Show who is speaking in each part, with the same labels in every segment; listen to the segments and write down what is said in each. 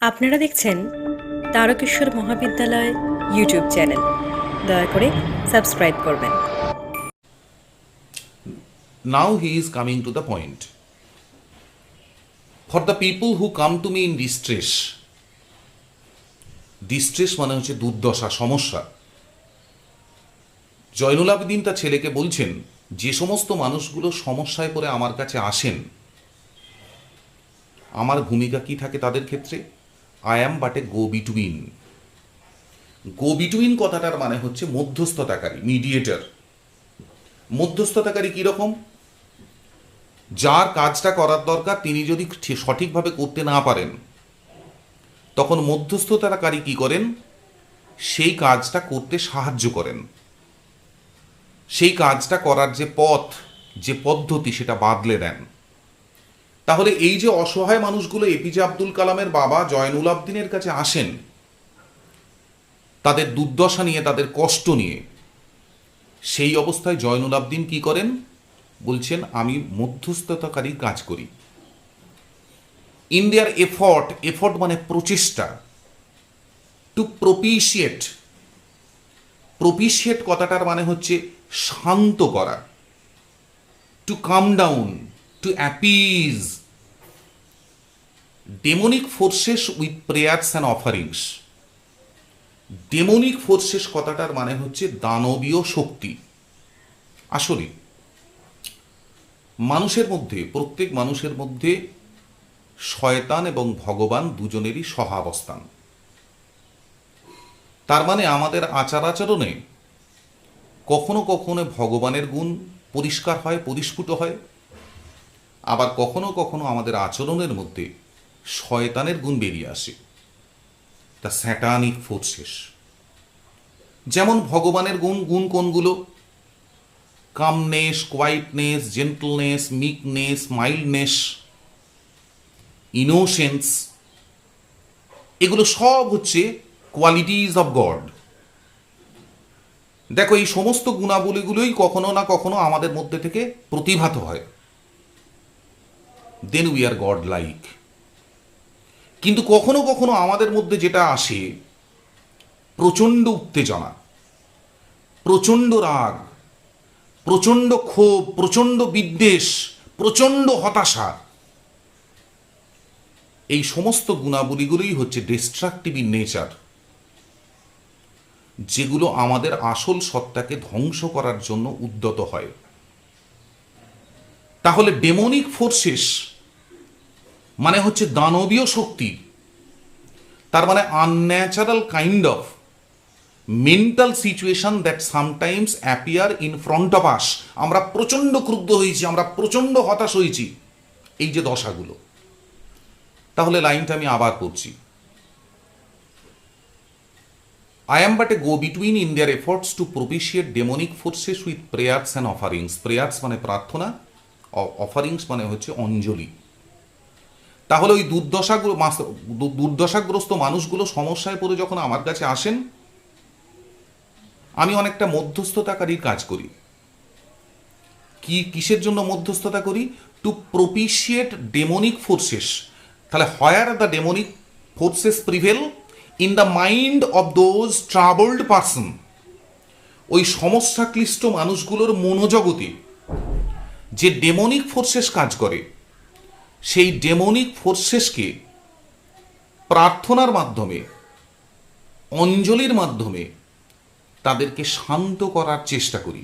Speaker 1: আপনারা দেখছেন তারকেশ্বর মহাবিদ্যালয় ইউটিউব চ্যানেল। দয়া করে সাবস্ক্রাইব করবেন।
Speaker 2: Now he is coming to the point. For the people who come to me in distress, distress মানে হচ্ছে দুর্দশা, সমস্যা। জয়নুল আবেদিন তার ছেলেকে বলছেন, যে সমস্ত মানুষগুলো সমস্যায় পড়ে আমার কাছে আসেন, আমার ভূমিকা কি থাকে তাদের ক্ষেত্রে? I am but A go between. Go between কথাটার মানে হচ্ছে মধ্যস্থতাকারী, মিডিয়েটর। মধ্যস্থতাকারী কীরকম? যার কাজটা করার দরকার তিনি যদি সঠিকভাবে করতে না পারেন, তখন মধ্যস্থতাকারী কি করেন? সেই কাজটা করতে সাহায্য করেন, সেই কাজটা করার যে পথ, যে পদ্ধতি, সেটা বাদলে দেন। তাহলে এই যে অসহায় মানুষগুলো এপিজে আব্দুল কালামের বাবা জয়নুল আবেদিনের কাছে আসেন, তাদের দুর্দশা নিয়ে, তাদের কষ্ট নিয়ে, সেই অবস্থায় জয়নুল আবেদিন কি করেন? বলছেন, আমি মধ্যস্থতাকারী কাজ করি। ইন দেয়ার এফর্ট, এফর্ট মানে প্রচেষ্টা, টু প্রপিশিয়েট। প্রপিশিয়েট কথাটার মানে হচ্ছে শান্ত করা, to calm down, to appease demonic forces with prayers and offerings. Demonic forces কথাটার মানে হচ্ছে দানবীয় শক্তি। আসলে মানুষের মধ্যে, প্রত্যেক মানুষের মধ্যে শয়তান এবং ভগবান দুজনেরই সহাবস্থান। তার মানে আমাদের আচার আচরণে কখনো কখনো ভগবানের গুণ পরিষ্কার হয়, পরিস্ফুট হয়, আবার কখনো কখনো আমাদের আচরণের মধ্যে শয়তানের গুণ বেরিয়ে আসে, দ্য স্যাটানিক ফোর্সেস। যেমন ভগবানের গুণ, গুণ কোনগুলো? কামনেস, কোয়াইটনেস, জেন্টলনেস, মিকনেস, মাইল্ডনেস, ইনোসেন্স, এগুলো সব হচ্ছে কোয়ালিটিজ অফ গড। দেখো, এই সমস্ত গুণাবলীগুলোই কখনো না কখনো আমাদের মধ্যে থেকে প্রতিভাত হয়, then we are god like. কিন্তু কখনো কখনো আমাদের মধ্যে যেটা আসে, প্রচণ্ড উত্তেজনা, প্রচণ্ড রাগ, প্রচণ্ড ক্ষোভ, প্রচণ্ড বিদ্বেষ, প্রচণ্ড হতাশা, এই সমস্ত গুণাবলীগুলোই হচ্ছে ডিস্ট্রাকটিভ ইন নেচার, যেগুলো আমাদের আসল সত্তাকে ধ্বংস করার জন্য উদ্যত হয়। তাহলে ডেমনিক ফোর্সেস মানে হচ্ছে দানবীয় শক্তি। তার মানে unnatural kind of mental situation that sometimes appear in front of us. আমরা প্রচণ্ড ক্রুদ্ধ হয়েছি, আমরা প্রচণ্ড হতাশ হয়েছি, এই যে দশাগুলো। তাহলে লাইনটা আমি আবার পড়ছি। I am but a go-between in their efforts to propitiate demonic forces with prayers and offerings. Prayers মানে প্রার্থনা, অফারিংস মানে হচ্ছে অঞ্জলি। তাহলে ওই দুর্দশাগ্রস্ত মানুষগুলো সমস্যায় পড়ে যখন আমার কাছে আসেন, আমি অনেকটা মধ্যস্থতাকারীর কাজ করি। কিসের জন্য মধ্যস্থতা করি? To propitiate demonic forces. তাহলে where the demonic forces prevail? In the mind of those troubled person. ওই সমস্যাক্লিষ্ট মানুষগুলোর মনোজগতে যে ডেমনিক ফোর্সেস কাজ করে, সেই ডেমনিক ফোর্সেসকে প্রার্থনার মাধ্যমে, অঞ্জলির মাধ্যমে তাদেরকে শান্ত করার চেষ্টা করি,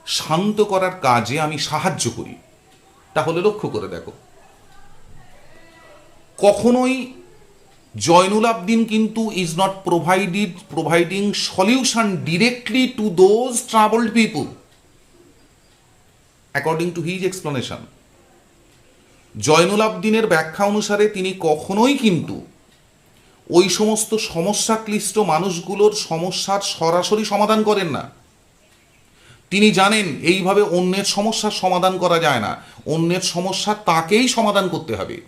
Speaker 2: শান্ত করার কাজে আমি সাহায্য করি। তাহলে লক্ষ্য করে দেখো, কখনোই জয়নুল আবেদিন কিন্তু is not providing solution directly to those troubled people according to his explanation. Zainul আবেদিনের ব্যাখ্যা অনুসারে তিনি কখনোই কিন্তু ওই সমস্ত সমস্যাক্লিষ্ট মানুষগুলোর সমস্যার সরাসরি সমাধান করেন না। তিনি জানেন এইভাবে অন্যের সমস্যার সমাধান করা যায় না, অন্যের সমস্যা তাকেই সমাধান করতে হবে।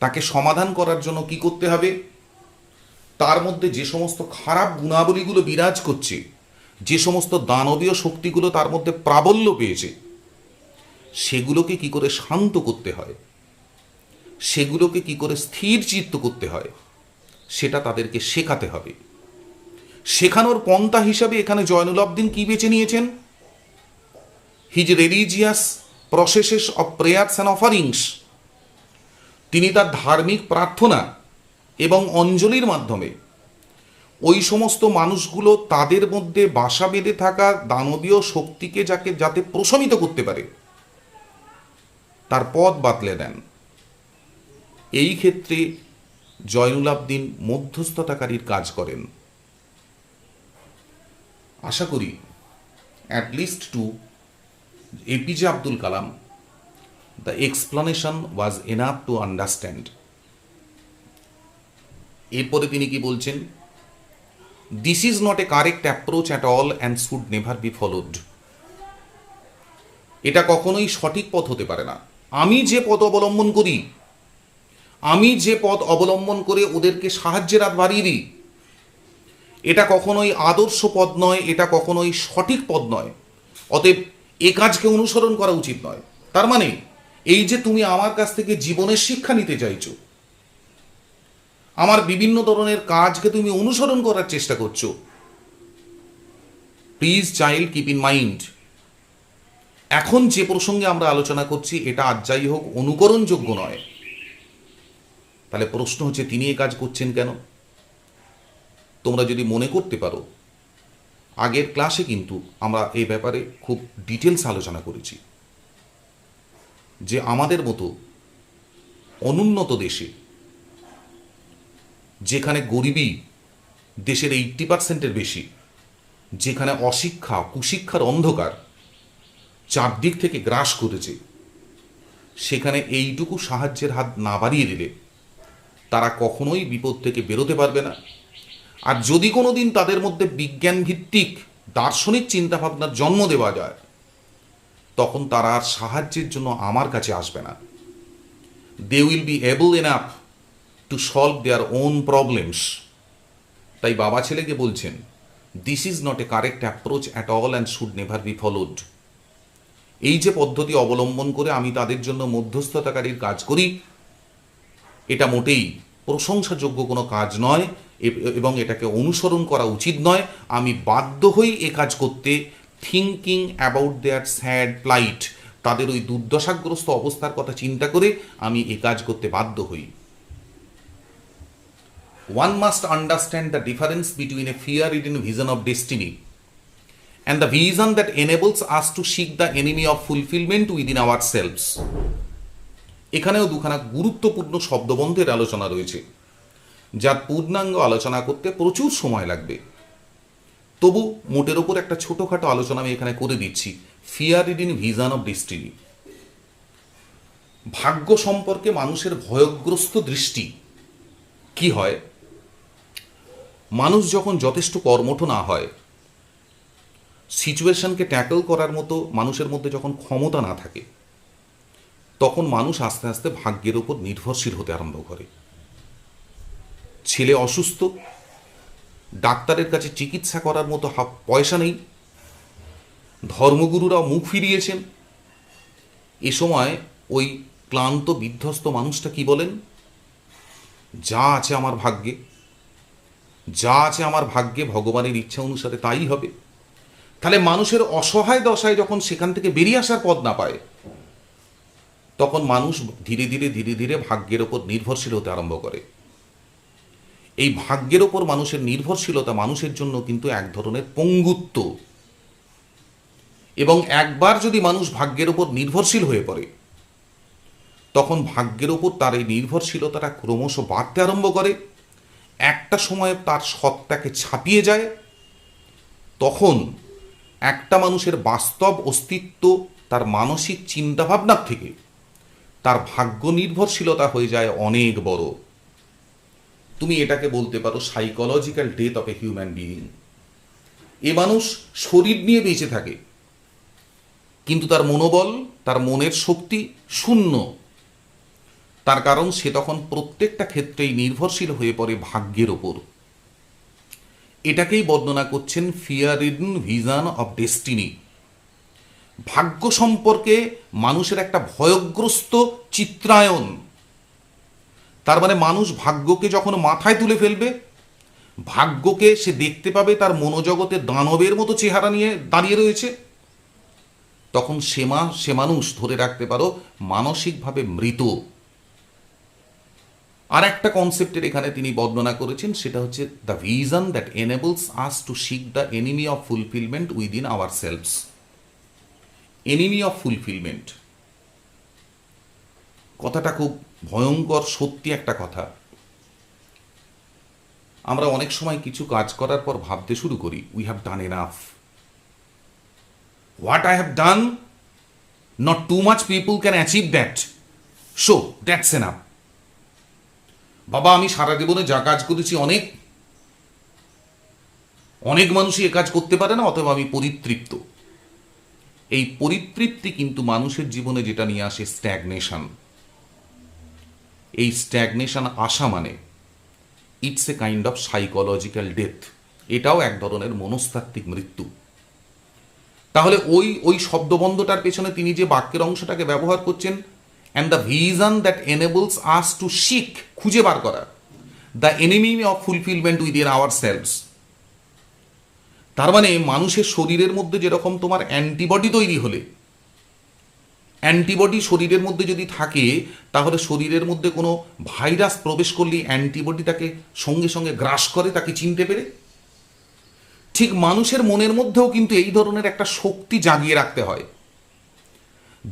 Speaker 2: তাকে সমাধান করার জন্য কি করতে হবে? তার মধ্যে যে সমস্ত খারাপ গুণাবলীগুলো বিরাজ করছে, যে সমস্ত দানবীয় শক্তিগুলো তার মধ্যে প্রাবল্য পেয়েছে, সেগুলোকে কি করে শান্ত করতে হয়, সেগুলোকে কি করে স্থির চিত্ত করতে হয় সেটা তাদেরকে শেখাতে হবে। শেখানোর পন্থা হিসাবে এখানে জয়নুল আবদিন কি বেছে নিয়েছেন? His religious processes of prayers and offerings. তিনি তার ধার্মিক প্রার্থনা এবং অঞ্জলির মাধ্যমে ওই সমস্ত মানুষগুলো তাদের মধ্যে বাসা বেঁধে থাকা দানবীয় শক্তিকে যাতে প্রশমিত করতে পারে তার পথ বাতলে দেন। এই ক্ষেত্রে জয়নুল আবদিন মধ্যস্থতাকারীর কাজ করেন। আশা করি at least to APJ Abdul Kalam the explanation was enough to understand. এরপরে তিনি কি বলছেন? This is not a correct approach at all and should never be followed. এটা কখনোই সঠিক পথ হতে পারে না। আমি যে পথ অবলম্বন করি, আমি যে পথ অবলম্বন করে ওদেরকে সাহায্যের হাত বাড়িয়ে দিই, এটা কখনোই আদর্শ পথ নয়, এটা কখনোই সঠিক পথ নয়। অতএব এ কাজকে অনুসরণ করা উচিত নয়। তার মানে এই যে তুমি আমার কাছ থেকে জীবনের শিক্ষা নিতে চাইছো, আমার বিভিন্ন ধরনের কাজকে তুমি অনুসরণ করার চেষ্টা করছো, please child keep in mind, এখন যে প্রসঙ্গে আমরা আলোচনা করছি এটা আজ যাই হোক অনুকরণযোগ্য নয়। তাহলে প্রশ্ন হচ্ছে তিনি এ কাজ করছেন কেন? তোমরা যদি মনে করতে পারো, আগের ক্লাসে কিন্তু আমরা এই ব্যাপারে খুব ডিটেলস আলোচনা করেছি যে আমাদের মতো অনুন্নত দেশে, যেখানে গরিবী দেশের 80% বেশি, যেখানে অশিক্ষা কুশিক্ষার অন্ধকার চারদিক থেকে গ্রাস করেছে, সেখানে এইটুকু সাহায্যের হাত না বাড়িয়ে দিলে তারা কখনোই বিপদ থেকে বেরোতে পারবে না। আর যদি কোনো দিন তাদের মধ্যে বিজ্ঞান ভিত্তিক দার্শনিক চিন্তাভাবনার জন্ম দেওয়া যায়, তখন তারা আর সাহায্যের জন্য আমার কাছে আসবে না। They will be able enough to solve their own problems. তাই বাবা ছেলেকে বলছেন, this is not a correct approach at all and should never be followed. এই যে পদ্ধতি অবলম্বন করে আমি তাদের জন্য মধ্যস্থতাকারীর কাজ করি, এটা মোটেই প্রশংসাযোগ্য কোনো কাজ নয় এবং এটাকে অনুসরণ করা উচিত নয়। আমি বাধ্য হই এ কাজ করতে, থিঙ্কিং অ্যাবাউট দেয়ার স্যাড প্লাইট, তাদের ওই দুর্দশাগ্রস্ত অবস্থার কথা চিন্তা করে আমি এ কাজ করতে বাধ্য হই। One must understand the difference between a fear-ridden vision of destiny and the vision that enables us to seek the enemy of fulfillment within ourselves. এখানেও দুখানা গুরুত্বপূর্ণ শব্দবন্ধের আলোচনা রয়েছে, যার পূর্ণাঙ্গ আলোচনা করতে প্রচুর সময় লাগবে। তবু মোটের ওপর একটা ছোটোখাটো আলোচনা আমি এখানে করে দিচ্ছি। ফিয়ার-রিডেন ভিশন অফ ডেস্টিনি, ভাগ্য সম্পর্কে মানুষের ভয়গ্রস্ত দৃষ্টি। কি হয়, মানুষ যখন যথেষ্ট কর্মঠ না হয়, সিচুয়েশনকে ট্যাকল করার মতো মানুষের মধ্যে যখন ক্ষমতা না থাকে, তখন মানুষ আস্তে আস্তে ভাগ্যের ওপর নির্ভরশীল হতে আরম্ভ করে। ছেলে অসুস্থ, ডাক্তারের কাছে চিকিৎসা করার মতো পয়সা নেই, ধর্মগুরুরা মুখ ফিরিয়েছেন। এ সময় ওই ক্লান্ত বিধ্বস্ত মানুষটা কি বলেন? যা আছে আমার ভাগ্যে, যা আছে আমার ভাগ্যে, ভগবানের ইচ্ছা অনুসারে তাই হবে। তাহলে মানুষের অসহায় দশায় যখন সেখান থেকে বেরিয়ে আসার পথ না পায়, তখন মানুষ ধীরে ধীরে ধীরে ধীরে ভাগ্যের ওপর নির্ভরশীল হতে আরম্ভ করে। এই ভাগ্যের ওপর মানুষের নির্ভরশীলতা মানুষের জন্য কিন্তু এক ধরনের পঙ্গুত্ব, এবং একবার যদি মানুষ ভাগ্যের ওপর নির্ভরশীল হয়ে পড়ে, তখন ভাগ্যের ওপর তার এই নির্ভরশীলতাটা ক্রমশ বাড়তে আরম্ভ করে। একটা সময় তার সত্তাকে ছাপিয়ে যায়। তখন একটা মানুষের বাস্তব অস্তিত্ব তার মানসিক চিন্তাভাবনার থেকে তার ভাগ্য নির্ভরশীলতা হয়ে যায় অনেক বড়। তুমি এটাকে বলতে পারো psychological death of a human being. এ মানুষ শরীর নিয়ে বেঁচে থাকে, কিন্তু তার মনোবল, তার মনের শক্তি শূন্য। তার কারণ সে তখন প্রত্যেকটা ক্ষেত্রেই নির্ভরশীল হয়ে পড়ে ভাগ্যের ওপর। এটাকেই বর্ণনা করছেন ফিয়ার-রিডেন ভিশন অফ ডেস্টিনি। ভাগ্য সম্পর্কে মানুষের একটা ভয়গ্রস্ত চিত্রায়ন, তার মানে মানুষ ভাগ্যকে যখন মাথায় তুলে ফেলবে, ভাগ্যকে সে দেখতে পাবে তার মনোজগতে দানবের মতো চেহারা নিয়ে দাঁড়িয়ে রয়েছে, তখন সে মানুষ ধরে রাখতে পারো মানসিকভাবে মৃত। আর একটা কনসেপ্টের এখানে তিনি বর্ণনা করেছেন, সেটা হচ্ছে the vision that enables us to seek the enemy of fulfilment within ourselves. Enemy of fulfilment কথাটা খুব ভয়ঙ্কর, সত্যি একটা কথা। আমরা অনেক সময় কিছু কাজ করার পর ভাবতে শুরু করি, we have done enough, what I have done, not too much people can achieve that, so that's enough. বাবা আমি সারা জীবনে যা কাজ করেছি অনেক মানুষই এ কাজ করতে পারে না, অথবা আমি পরিতৃপ্ত। এই পরিতৃপ্তি কিন্তু মানুষের জীবনে যেটা নিয়ে আসে স্ট্যাগনেশন। এই স্ট্যাগনেশন আসা মানে it's a kind of psychological death. এটাও এক ধরনের মনস্তাত্ত্বিক মৃত্যু। তাহলে ওই শব্দবন্ধটার পেছনে তিনি যে বাক্যের অংশটাকে ব্যবহার করছেন, and the vision that enables us to seek, খুঁজে বার করা, the enemy of fulfilment within ourselves. তার মানে মানুষের শরীরের মধ্যে যেরকম তোমার অ্যান্টিবডি তৈরি হলে, অ্যান্টিবডি শরীরের মধ্যে যদি থাকে, তাহলে শরীরের মধ্যে কোনো ভাইরাস প্রবেশ করলেই অ্যান্টিবডি তাকে সঙ্গে সঙ্গে গ্রাস করে, তাকে চিনতে পেরে। ঠিক মানুষের মনের মধ্যেও কিন্তু এই ধরনের একটা শক্তি জাগিয়ে রাখতে হয়,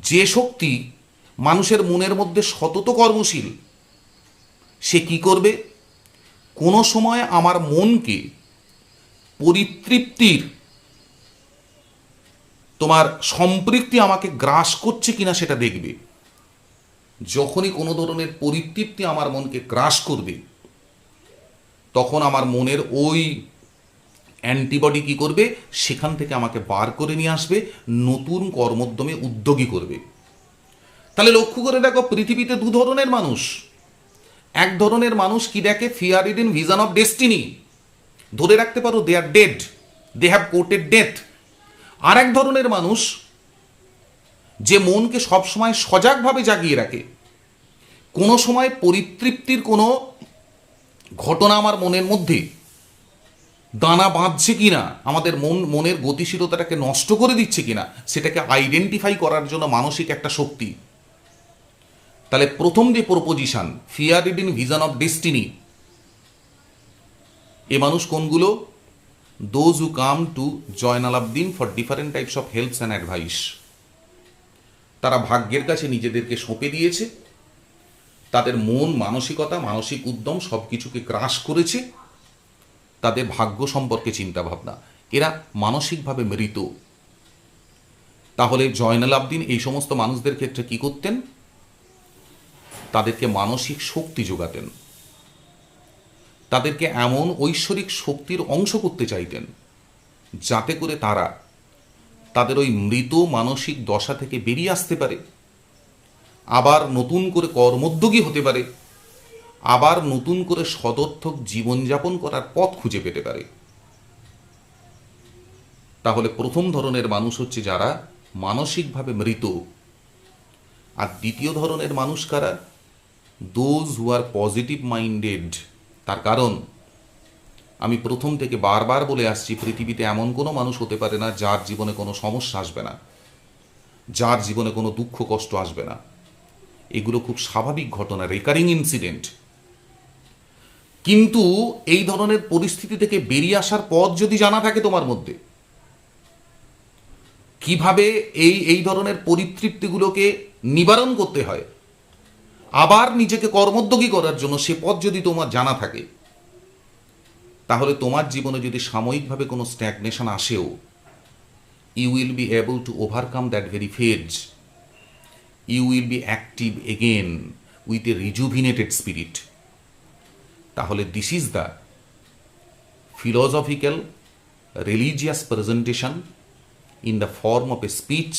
Speaker 2: যে শক্তি মানুষের মনের মধ্যে সতত কর্মশীল। সে কি করবে? কোনো সময় আমার মনকে পরিতৃপ্তির তোমার সম্পৃক্তি আমাকে গ্রাস করছে কিনা সেটা দেখবে। যখনই কোনো ধরনের পরিতৃপ্তি আমার মনকে গ্রাস করবে, তখন আমার মনের ওই অ্যান্টিবডি কি করবে? সেখান থেকে আমাকে বার করে নিয়ে আসবে, নতুন কর্মোদ্যমে উদ্যোগী করবে। তাহলে লক্ষ্য করে দেখো, পৃথিবীতে দু ধরনের মানুষ। এক ধরনের মানুষ কি দেখে? Fear ridden vision of destiny, ধরে রাখতে পারো দে আর ডেড, দে হ্যাভ কোর্টেড ডেথ। আর এক ধরনের মানুষ যে মনকে সবসময় সজাগভাবে জাগিয়ে রাখে, কোনো সময় পরিতৃপ্তির কোনো ঘটনা আমার মনের মধ্যে দানা বাঁধছে কিনা, আমাদের মনের গতিশীলতাটাকে নষ্ট করে দিচ্ছে কিনা, সেটাকে আইডেন্টিফাই করার জন্য মানসিক একটা শক্তি। তাহলে প্রথম যে proposition, fear reading vision of destiny, এ মানুষ কোনগুলো? Those who come to Zainulabedin for different types of helps and advice. তারা ভাগ্যের কাছে নিজেদেরকে সঁপে দিয়েছে, তাদের মন, মানসিকতা, মানসিক উদ্যম সব কিছুকে গ্রাস করেছে, তাদের ভাগ্য সম্পর্কে চিন্তা ভাবনা। এরা মানসিকভাবে মৃত। তাহলে জয়নালাবদিন এই সমস্ত মানুষদের ক্ষেত্রে কি করতেন? তাদেরকে মানসিক শক্তি যোগাতেন, তাদেরকে এমন ঐশ্বরিক শক্তির অংশ করতে চাইতেন যাতে করে তারা তাদের ওই মৃত মানসিক দশা থেকে বেরিয়ে আসতে পারে, আবার নতুন করে কর্মোদ্যোগী হতে পারে, আবার নতুন করে সদর্থক জীবনযাপন করার পথ খুঁজে পেতে পারে। তাহলে প্রথম ধরনের মানুষ হচ্ছে যারা মানসিকভাবে মৃত। আর দ্বিতীয় ধরনের মানুষ কারা? Those who are positive minded. তার কারণ আমি প্রথম থেকে বারবার বলে আসছি, পৃথিবীতে এমন কোনো মানুষ হতে পারে না যার জীবনে কোনো সমস্যা আসবে না, যার জীবনে কোনো দুঃখ কষ্ট আসবে না। এগুলো খুব স্বাভাবিক ঘটনা, রেকারিং ইনসিডেন্ট। কিন্তু এই ধরনের পরিস্থিতি থেকে বেরিয়ে আসার পথ যদি জানা থাকে তোমার মধ্যে, কিভাবে এই ধরনের পরিতৃপ্তিগুলোকে নিবারণ করতে হয়, আবার নিজেকে কর্মোদ্যোগী করার জন্য সে পথ যদি তোমার জানা থাকে, তাহলে তোমার জীবনে যদি সাময়িকভাবে কোনো স্ট্যাগনেশন আসেও, you will be able to overcome that very phase. You will be active again with a rejuvenated spirit. তাহলে this is the philosophical religious presentation in the form of a speech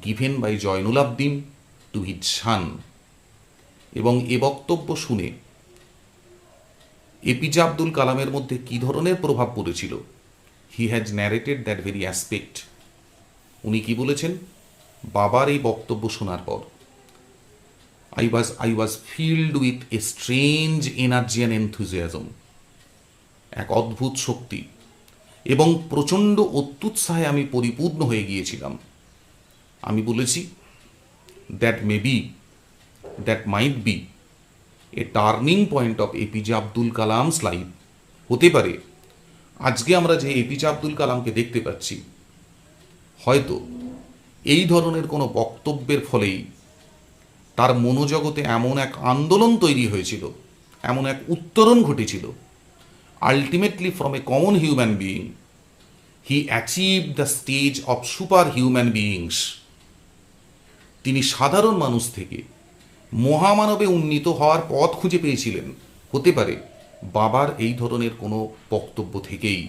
Speaker 2: given by Zainulabedin to his son. এবং এ বক্তব্য শুনে APJ Abdul কালামের মধ্যে কী ধরনের প্রভাব পড়েছিল, he has narrated that very aspect. উনি কি বলেছেন? বাবার এই বক্তব্য শোনার পর I was filled with a strange energy and enthusiasm. এক অদ্ভুত শক্তি এবং প্রচণ্ড অত্যুৎসাহে আমি পরিপূর্ণ হয়ে গিয়েছিলাম। আমি বলেছি, that may be, that might B A turning point of APJ Abdul Kalam's life. হতে পারে আজকে আমরা যে এপিজে আব্দুল কালামকে দেখতে পাচ্ছি, হয়তো এই ধরনের কোনো বক্তব্যের ফলেই তার মনোজগতে এমন এক আন্দোলন তৈরি হয়েছিল, এমন এক উত্তরণ ঘটেছিল। Ultimately from a common human being he achieve the stage of super human beings. তিনি সাধারণ মানুষ থেকে মহামানবে উন্নীত হওয়ার পথ খুঁজে পেয়েছিলেন। হতে পারে বাবার এই ধরনের কোনো বক্তব্য থেকেই।